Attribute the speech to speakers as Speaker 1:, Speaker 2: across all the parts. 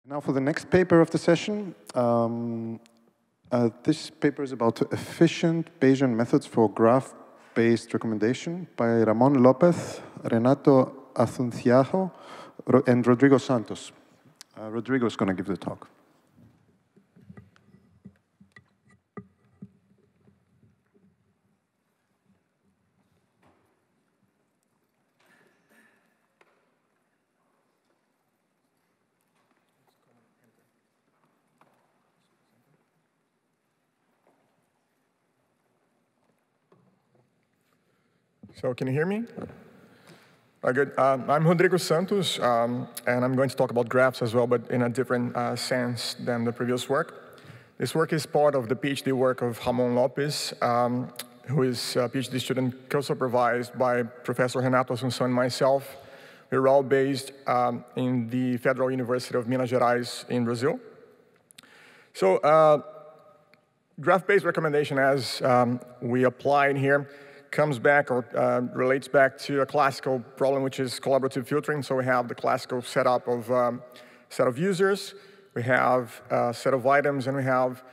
Speaker 1: Now for the next paper of the session. This paper is about efficient Bayesian methods for graph-based recommendation by Ramon, Lopes, Renato, Assunção, and Rodrygo Santos. Rodrygo is going to give the talk.
Speaker 2: So can you hear me? Good. I'm Rodrygo Santos, and I'm going to talk about graphs as well, but in a different sense than the previous work. This work is part of the PhD work of Ramon Lopes, who is a PhD student co-supervised by Professor Renato, Assunção, and myself. We're all based in the Federal University of Minas Gerais in Brazil. So graph-based recommendation, as we applied here, comes back or relates back to a classical problem, which is collaborative filtering. So we have the classical setup of set of users, we have a set of items, and we have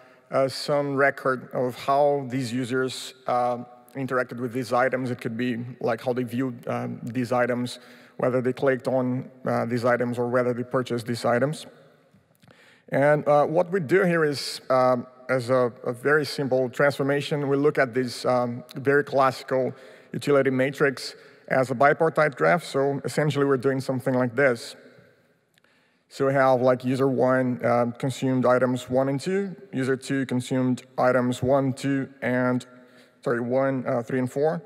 Speaker 2: some record of how these users interacted with these items. It could be like how they viewed these items, whether they clicked on these items or whether they purchased these items. And what we do here is, as a very simple transformation, we look at this very classical utility matrix as a bipartite graph. So essentially, we're doing something like this. So we have like user 1 consumed items 1 and 2, user 2 consumed items 1, 2, and 1, 3, and 4,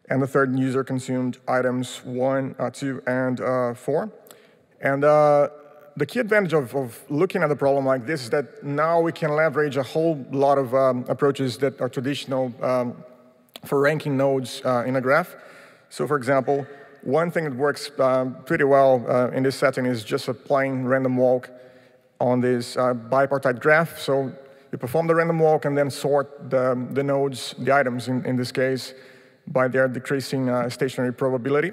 Speaker 2: and the third user consumed items 1, 2, and 4. And the key advantage of looking at a problem like this is that now we can leverage a whole lot of approaches that are traditional for ranking nodes in a graph. So for example, one thing that works pretty well in this setting is just applying random walk on this bipartite graph. So you perform the random walk and then sort the nodes, the items in this case, by their decreasing stationary probability.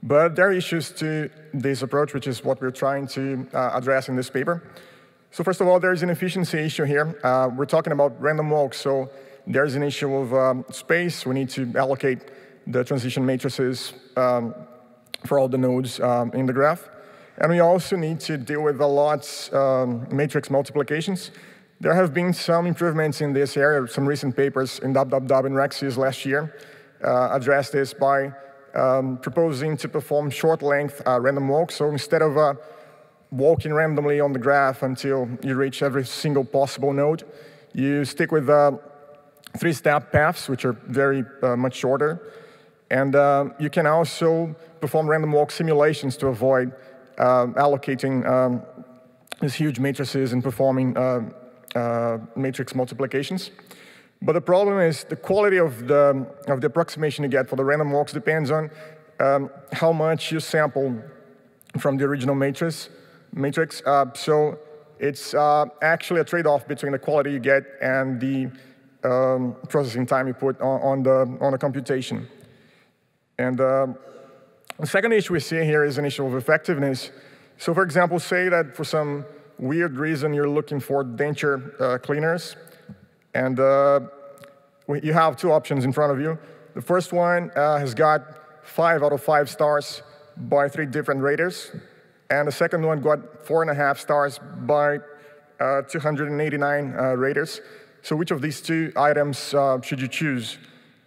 Speaker 2: But there are issues to this approach, which is what we're trying to address in this paper. So first of all, there's an efficiency issue here. We're talking about random walk, so there's an issue of space. We need to allocate the transition matrices for all the nodes in the graph. And we also need to deal with a lot matrix multiplications. There have been some improvements in this area. Some recent papers in and RecSys last year addressed this by proposing to perform short-length random walks. So instead of walking randomly on the graph until you reach every single possible node, you stick with 3-step paths, which are very much shorter. And you can also perform random walk simulations to avoid allocating these huge matrices and performing matrix multiplications. But the problem is the quality of the approximation you get for the random walks depends on how much you sample from the original matrix. So it's actually a trade-off between the quality you get and the processing time you put on the computation. And the second issue we see here is an issue of effectiveness. So for example, say that for some weird reason you're looking for denture cleaners. And you have two options in front of you. The first one has got 5 out of 5 stars by 3 different raters. And the second one got 4.5 stars by 289 raters. So which of these two items should you choose?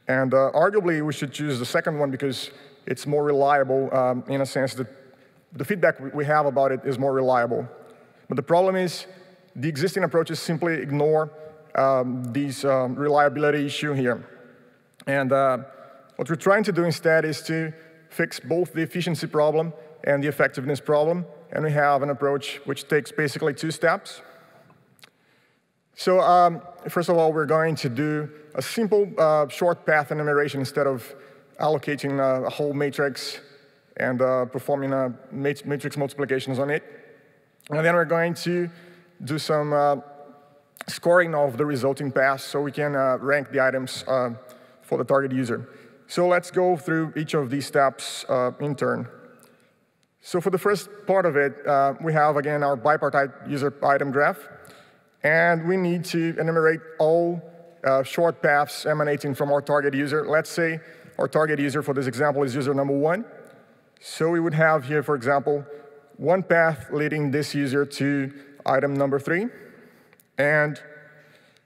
Speaker 2: And arguably, we should choose the second one because it's more reliable in a sense that the feedback we have about it is more reliable. But the problem is the existing approaches simply ignore these reliability issue here. And what we're trying to do instead is to fix both the efficiency problem and the effectiveness problem. And we have an approach which takes basically 2 steps. So first of all, we're going to do a simple short path enumeration instead of allocating a whole matrix and performing matrix multiplications on it. And then we're going to do some scoring of the resulting paths so we can rank the items for the target user. So let's go through each of these steps in turn. So for the first part of it, we have, again, our bipartite user item graph. And we need to enumerate all short paths emanating from our target user. Let's say our target user for this example is user number 1. So we would have here, for example, one path leading this user to item number 3, and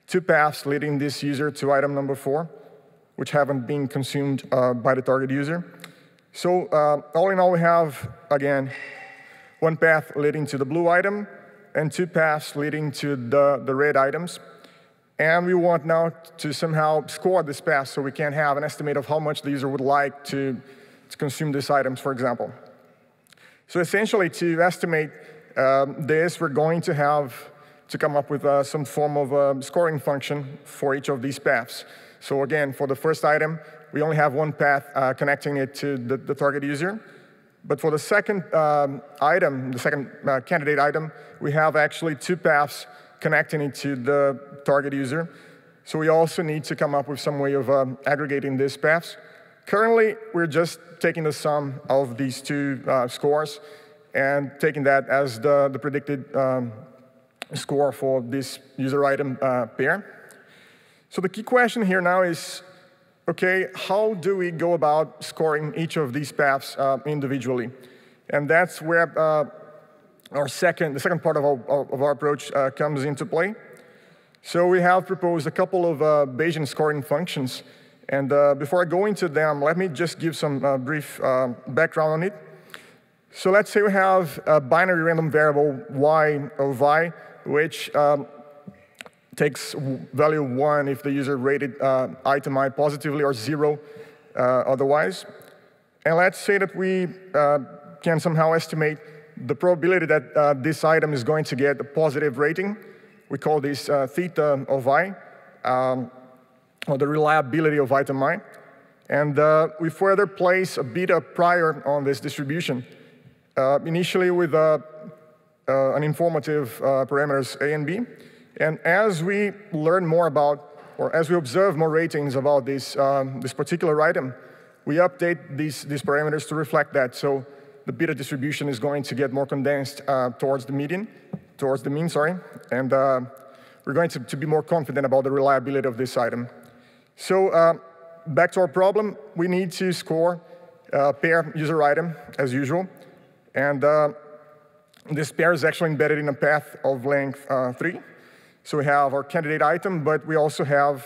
Speaker 2: 2 paths leading this user to item number 4, which haven't been consumed by the target user. So all in all, we have, again, one path leading to the blue item, and 2 paths leading to the red items. And we want now to somehow score this path so we can have an estimate of how much the user would like to consume these items, for example. So essentially, to estimate this, we're going to have to come up with some form of scoring function for each of these paths. So again, for the first item, we only have one path connecting it to the target user. But for the second item, the second candidate item, we have actually 2 paths connecting it to the target user. So we also need to come up with some way of aggregating these paths. Currently, we're just taking the sum of these 2 scores and taking that as the predicted score for this user item pair. So the key question here now is, OK, how do we go about scoring each of these paths individually? And that's where the second part of our approach comes into play. So we have proposed a couple of Bayesian scoring functions. And before I go into them, let me just give some brief background on it. So let's say we have a binary random variable y of y, which takes value 1 if the user rated item I positively, or 0 otherwise. And let's say that we can somehow estimate the probability that this item is going to get a positive rating. We call this theta of I, or the reliability of item I. And we further place a beta prior on this distribution, initially with an informative parameters A and B. And as we learn more about, or as we observe more ratings about this particular item, we update these parameters to reflect that. So the beta distribution is going to get more condensed towards the mean, sorry. And we're going to be more confident about the reliability of this item. So back to our problem, we need to score a pair user item, as usual. And this pair is actually embedded in a path of length 3. So we have our candidate item, but we also have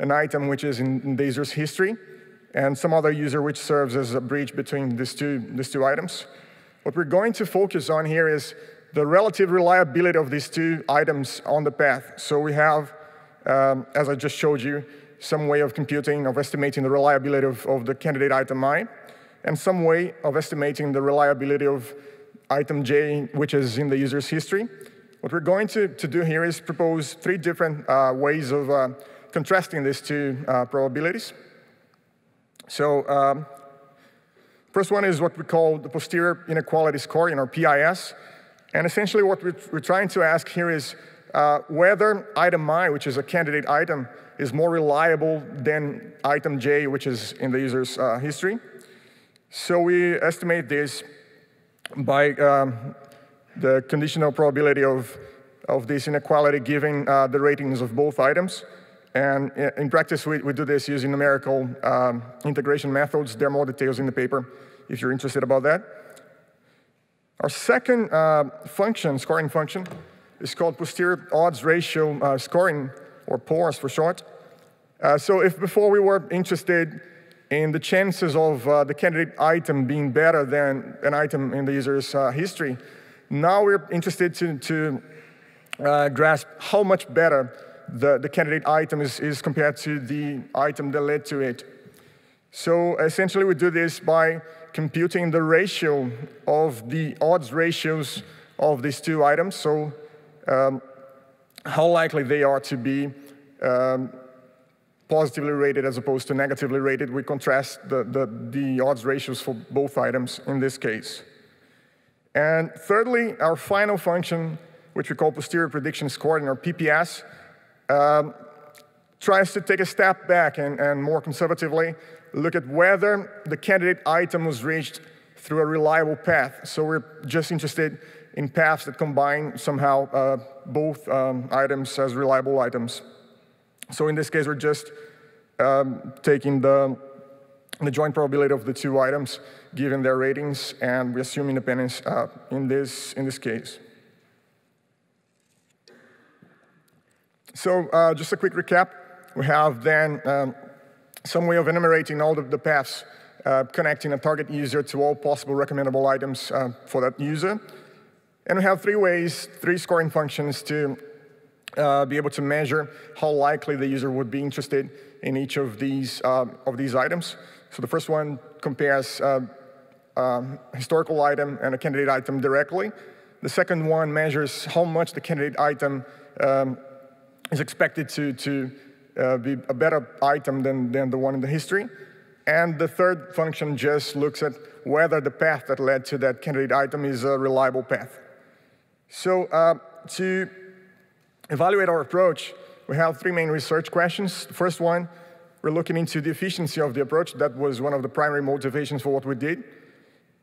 Speaker 2: an item which is in the user's history, and some other user which serves as a bridge between these two items. What we're going to focus on here is the relative reliability of these 2 items on the path. So we have, as I just showed you, some way of computing, of estimating the reliability of the candidate item I, and some way of estimating the reliability of item J, which is in the user's history. What we're going to do here is propose 3 different ways of contrasting these 2 probabilities. So first one is what we call the posterior inequality scoring, or PIS. And essentially what we're trying to ask here is whether item I, which is a candidate item, is more reliable than item J, which is in the user's history. So we estimate this by the conditional probability of this inequality given the ratings of both items. And in practice, we do this using numerical integration methods. There are more details in the paper if you're interested about that. Our second scoring function, is called posterior odds ratio scoring, or PORS for short. So if before we were interested in the chances of the candidate item being better than an item in the user's history, now we're interested to grasp how much better the candidate item is compared to the item that led to it. So essentially, we do this by computing the ratio of the odds ratios of these 2 items. So how likely they are to be positively rated as opposed to negatively rated. We contrast the odds ratios for both items in this case. And thirdly, our final function, which we call posterior prediction scoring, or PPS, tries to take a step back and more conservatively look at whether the candidate item was reached through a reliable path. So we're just interested in paths that combine somehow both items as reliable items. So in this case, we're just taking the joint probability of the two items, given their ratings, and we assume independence in this case. So just a quick recap. We have then some way of enumerating all the paths connecting a target user to all possible recommendable items for that user. And we have three scoring functions to be able to measure how likely the user would be interested in each of these items. So the first one compares historical item and a candidate item directly. The second one measures how much the candidate item is expected to be a better item than the one in the history. And the third function just looks at whether the path that led to that candidate item is a reliable path. So to evaluate our approach, we have three main research questions. The first one, we're looking into the efficiency of the approach. That was one of the primary motivations for what we did.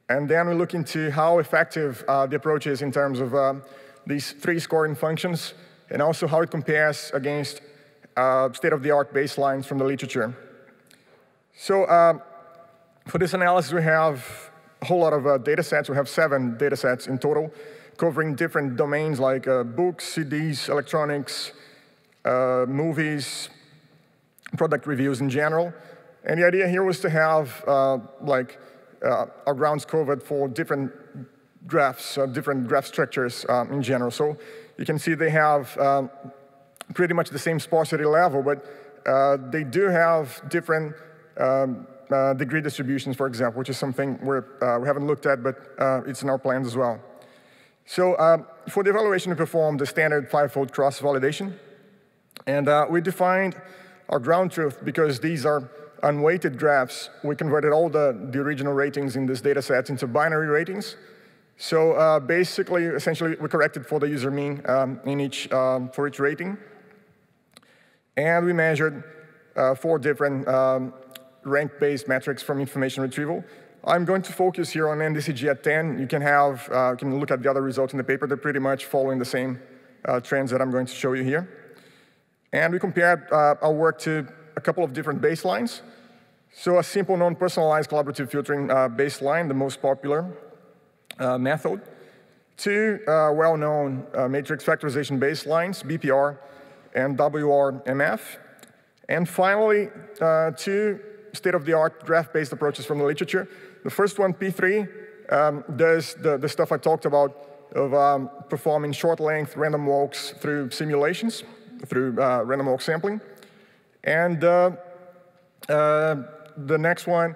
Speaker 2: And then we look into how effective the approach is in terms of these three scoring functions, and also how it compares against state-of-the-art baselines from the literature. So for this analysis, we have a whole lot of data sets. We have 7 data sets in total, covering different domains like books, CDs, electronics, movies, product reviews in general. And the idea here was to have our grounds covered for different graphs, different graph structures in general. So you can see they have pretty much the same sparsity level, but they do have different degree distributions, for example, which is something we haven't looked at, but it's in our plans as well. So for the evaluation, we performed the standard 5-fold cross-validation. And we defined our ground truth because these are unweighted graphs. We converted all the original ratings in this data set into binary ratings. So basically, essentially, we corrected for the user mean for each rating. And we measured 4 different rank-based metrics from information retrieval. I'm going to focus here on NDCG at 10. You can look at the other results in the paper. They're pretty much following the same trends that I'm going to show you here. And we compared our work to a couple of different baselines. So a simple non-personalized collaborative filtering baseline, the most popular method. 2 well-known matrix factorization baselines, BPR and WRMF. And finally, 2 state-of-the-art graph-based approaches from the literature. The first one, P3, does the stuff I talked about of performing short-length random walks through simulations, through random walk sampling. And the next one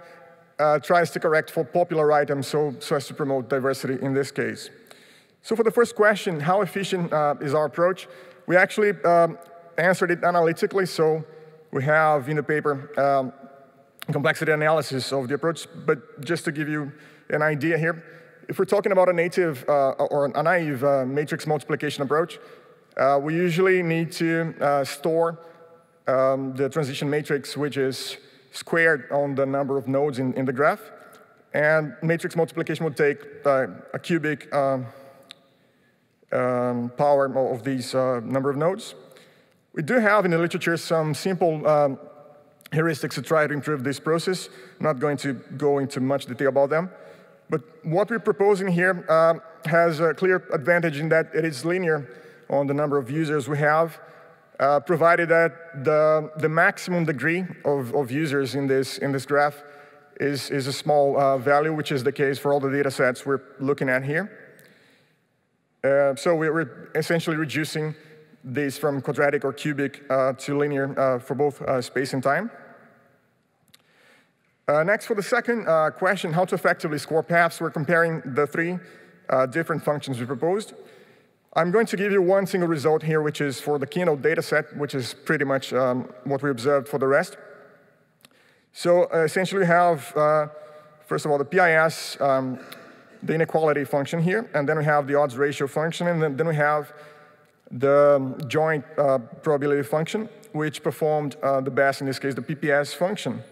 Speaker 2: tries to correct for popular items so as to promote diversity in this case. So for the first question, how efficient is our approach? We actually answered it analytically. So we have in the paper complexity analysis of the approach. But just to give you an idea here, if we're talking about a native or a naive matrix multiplication approach, we usually need to store the transition matrix, which is squared on the number of nodes in the graph. And matrix multiplication would take a cubic power of these number of nodes. We do have in the literature some simple heuristics to try to improve this process. I'm not going to go into much detail about them. But what we're proposing here has a clear advantage in that it is linear on the number of users we have, provided that the maximum degree of users in this graph is a small value, which is the case for all the data sets we're looking at here. So we're essentially reducing these from quadratic or cubic to linear for both space and time. Next, for the second question, how to effectively score paths, we're comparing the 3 different functions we proposed. I'm going to give you one single result here, which is for the keynote data set, which is pretty much what we observed for the rest. So essentially, we have, first of all, the PIS, the inequality function here, and then we have the odds ratio function, and then we have the joint probability function, which performed the best, in this case, the PPS function.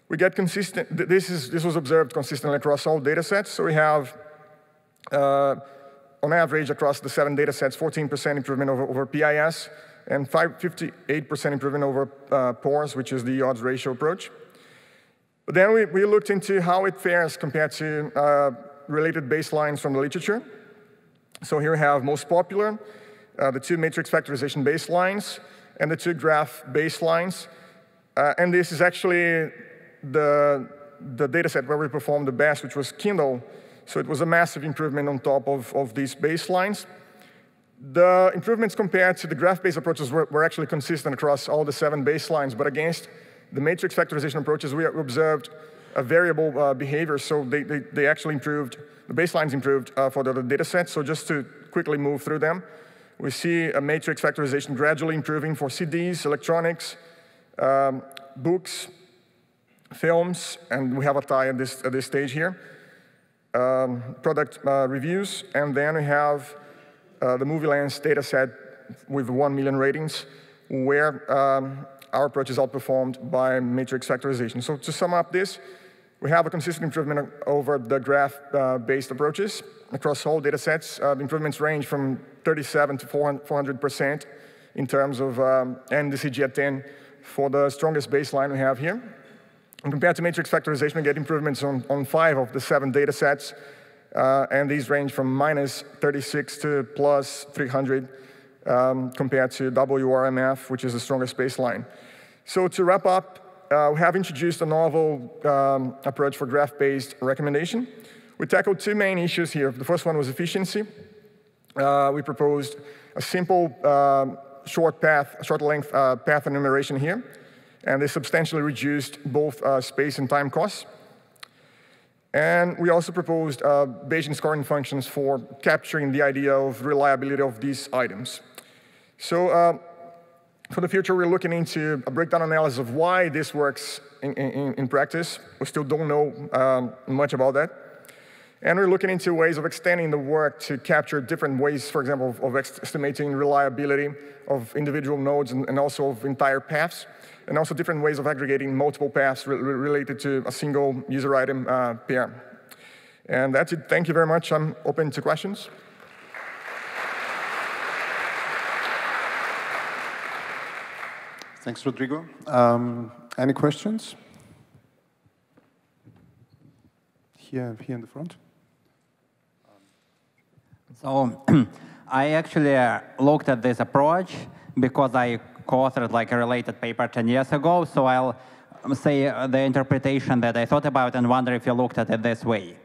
Speaker 2: We get consistent, this was observed consistently across all data sets. So we have, on average, across the 7 data sets, 14% improvement over PIS, and 58% improvement over PORS, which is the odds ratio approach. But then we looked into how it fares compared to related baselines from the literature. So here we have most popular, the 2 matrix factorization baselines, and the 2 graph baselines. And this is actually the data set where we performed the best, which was Kindle. So it was a massive improvement on top of these baselines. The improvements compared to the graph-based approaches were actually consistent across all the 7 baselines, but against the matrix factorization approaches, we observed a variable behavior, so they actually improved, the baselines improved for the data sets. So just to quickly move through them, we see a matrix factorization gradually improving for CDs, electronics, books, films, and we have a tie at this stage here, product reviews, and then we have the movie lens data set with 1 million ratings, where our approach is outperformed by matrix factorization. So to sum up this, we have a consistent improvement over the graph-based approaches across all data sets. The improvements range from 37 to 400% in terms of and the CG10 for the strongest baseline we have here. And compared to matrix factorization, we get improvements on 5 of the 7 data sets, and these range from -36 to +300 compared to WRMF, which is the strongest baseline. So to wrap up, we have introduced a novel approach for graph-based recommendation. We tackled 2 main issues here. The first one was efficiency. We proposed a simple short-length path enumeration here, and this substantially reduced both space and time costs. And we also proposed Bayesian scoring functions for capturing the idea of reliability of these items. So for the future, we're looking into a breakdown analysis of why this works in practice. We still don't know much about that. And we're looking into ways of extending the work to capture different ways, for example, of estimating reliability of individual nodes and also of entire paths, and also different ways of aggregating multiple paths related to a single user item pair. And that's it. Thank you very much. I'm open to questions.
Speaker 1: Thanks, Rodrygo. Any questions? Here in the front.
Speaker 3: So I actually looked at this approach because I co-authored like a related paper 10 years ago. So I'll say the interpretation that I thought about and wonder if you looked at it this way.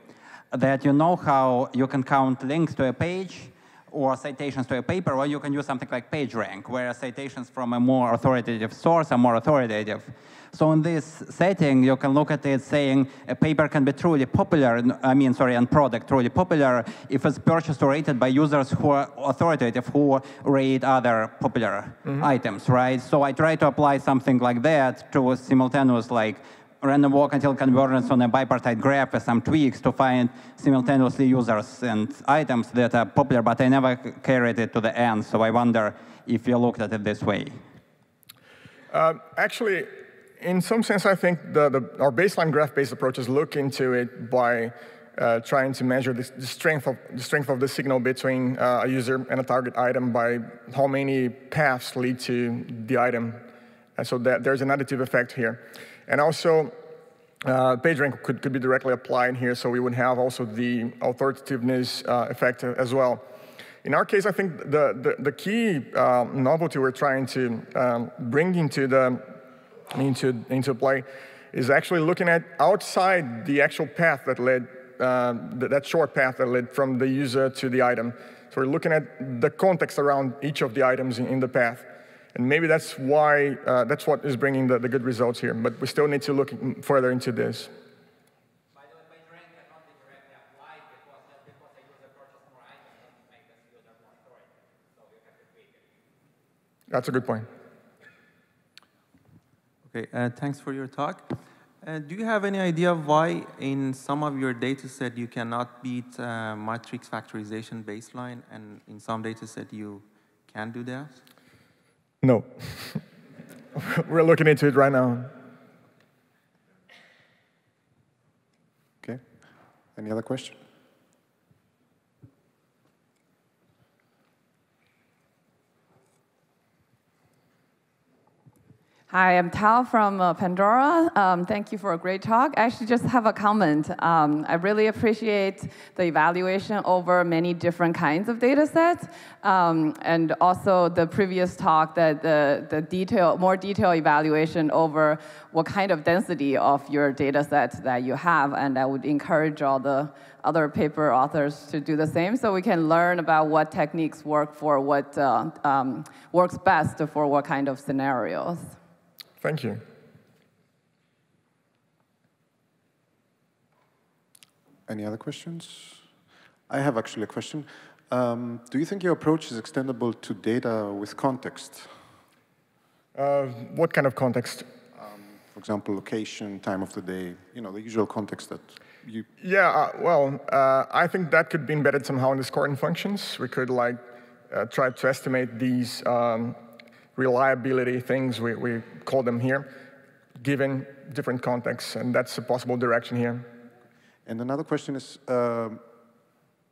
Speaker 3: That you know how you can count links to a page or citations to a paper, or you can use something like PageRank, where citations from a more authoritative source are more authoritative. So in this setting, you can look at it saying a paper can be truly popular, and product truly popular if it's purchased or rated by users who are authoritative, who rate other popular items, right? So I try to apply something like that to simultaneous, like, random walk until convergence on a bipartite graph with some tweaks to find simultaneously users and items that are popular, but I never carried it to the end. So I wonder if you looked at it this way.
Speaker 2: Actually, in some sense, I think our baseline graph-based approaches look into it by trying to measure the strength of the signal between a user and a target item by how many paths lead to the item. And so there's an additive effect here. And also, PageRank could be directly applied here, so we would have also the authoritativeness effect as well. In our case, I think the key novelty we're trying to bring into play is actually looking at outside the actual path that led, that short path that led from the user to the item. So we're looking at the context around each of the items in the path. And maybe that's why, that's what is bringing the good results here. But we still need to look further into this.
Speaker 3: By the way, PageRank cannot be directly applied because just because a user purchases more items doesn't make this user more authoritative. So you have to tweak it.
Speaker 2: That's a good point.
Speaker 4: Okay, thanks for your talk. Do you have any idea why in some of your data set you cannot beat matrix factorization baseline, and in some data set you can do that?
Speaker 2: No. We're looking into it right now.
Speaker 1: Any other question?
Speaker 5: Hi, I'm Tao from Pandora. Thank you for a great talk. I actually just have a comment. I really appreciate the evaluation over many different kinds of data sets, and also the previous talk that the more detailed evaluation over what kind of density of your data set that you have, and I would encourage all the other paper authors to do the same so we can learn about what techniques work for what works best for what kind of scenarios.
Speaker 2: Thank you.
Speaker 1: Any other questions? I have actually a question. Do you think your approach is extendable to data with context?
Speaker 2: What kind of context?
Speaker 1: For example, location, time of the day, the usual context that you...
Speaker 2: Yeah, I think that could be embedded somehow in the scoring functions. We could try to estimate these reliability things, we call them here, given different contexts, and that's a possible direction here.
Speaker 1: And another question is,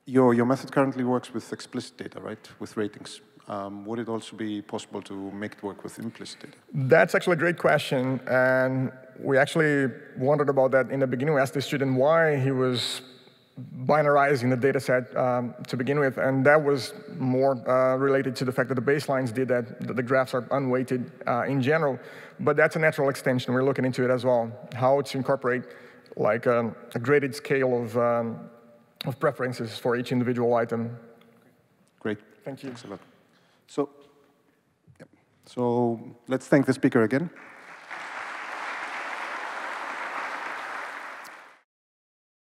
Speaker 1: your method currently works with explicit data, right, with ratings. Would it also be possible to make it work with implicit data?
Speaker 2: That's actually a great question, and we actually wondered about that in the beginning. We asked the student why he was binarizing the data set to begin with, and that was more related to the fact that the baselines did that, the graphs are unweighted in general, but that's a natural extension. We're looking into it as well, how to incorporate a graded scale of preferences for each individual item.
Speaker 1: Great.
Speaker 2: Thank you.
Speaker 1: Thanks a lot. So let's thank the speaker again.